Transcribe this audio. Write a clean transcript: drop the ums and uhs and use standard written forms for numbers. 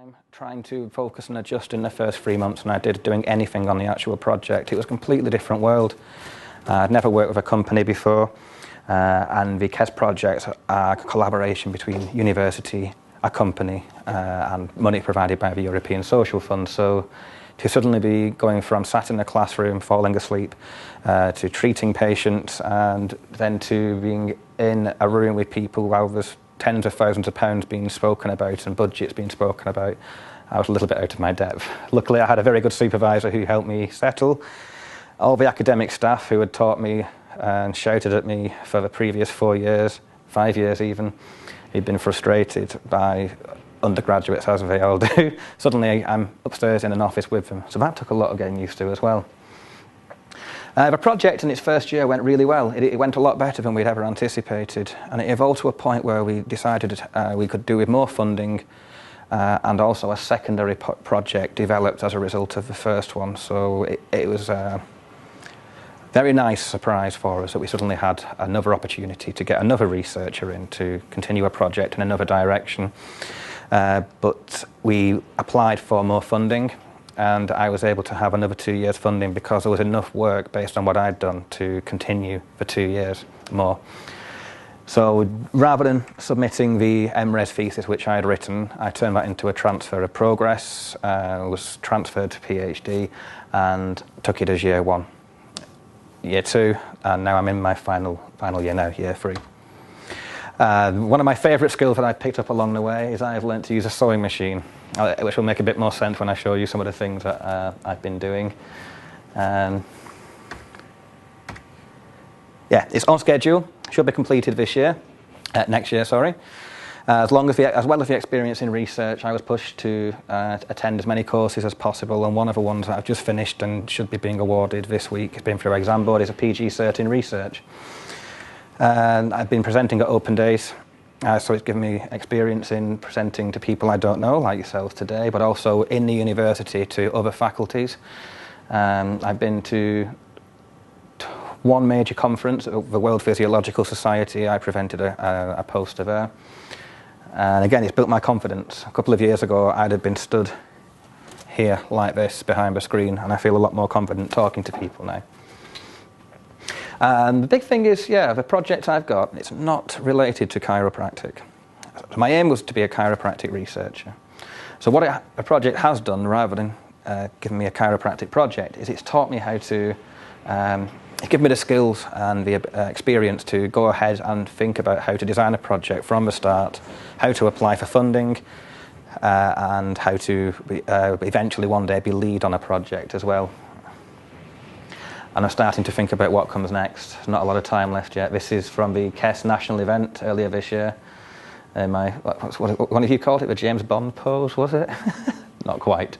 I'm trying to focus and adjust in the first 3 months than I did doing anything on the actual project. It was a completely different world. I'd never worked with a company before, and the KES projects are a collaboration between university, a company, and money provided by the European Social Fund. So to suddenly be going from sat in a classroom, falling asleep, to treating patients, and then to being in a room with people while there's tens of thousands of pounds being spoken about and budgets being spoken about, I was a little bit out of my depth. Luckily, I had a very good supervisor who helped me settle. All the academic staff who had taught me and shouted at me for the previous 4 years, 5 years even, he'd been frustrated by undergraduates, as they all do. Suddenly, I'm upstairs in an office with them. So that took a lot of getting used to as well. The project in its first year went really well. It went a lot better than we'd ever anticipated, and it evolved to a point where we decided we could do with more funding, and also a secondary project developed as a result of the first one. So it was a very nice surprise for us that we suddenly had another opportunity to get another researcher in to continue a project in another direction. But we applied for more funding, and I was able to have another 2 years funding because there was enough work based on what I'd done to continue for 2 years more. So rather than submitting the MRes thesis which I had written, I turned that into a transfer of progress, was transferred to PhD, and took it as year 1. Year 2, and now I'm in my final year now, year 3. One of my favourite skills that I picked up along the way is I've learnt to use a sewing machine, which will make a bit more sense when I show you some of the things that I've been doing. Yeah, it's on schedule, should be completed this year, next year, sorry. As well as the experience in research, I was pushed to attend as many courses as possible, and one of the ones that I've just finished and should be being awarded this week, it's been through our exam board, is a PG Cert in research. And I've been presenting at Open Days, so it's given me experience in presenting to people I don't know, like yourselves today, but also in the university to other faculties. I've been to one major conference, the World Physiological Society. I presented a poster there. And again, it's built my confidence. A couple of years ago, I'd have been stood here like this behind the screen, and I feel a lot more confident talking to people now. And the big thing is, yeah, the project I've got, it's not related to chiropractic. My aim was to be a chiropractic researcher. So what a project has done, rather than giving me a chiropractic project, is it's taught me how to, it's given me the skills and the experience to go ahead and think about how to design a project from the start, how to apply for funding, and how to eventually one day be lead on a project as well. And I'm starting to think about what comes next. Not a lot of time left yet. This is from the KES national event earlier this year. What have you called it? The James Bond pose, was it? Not quite.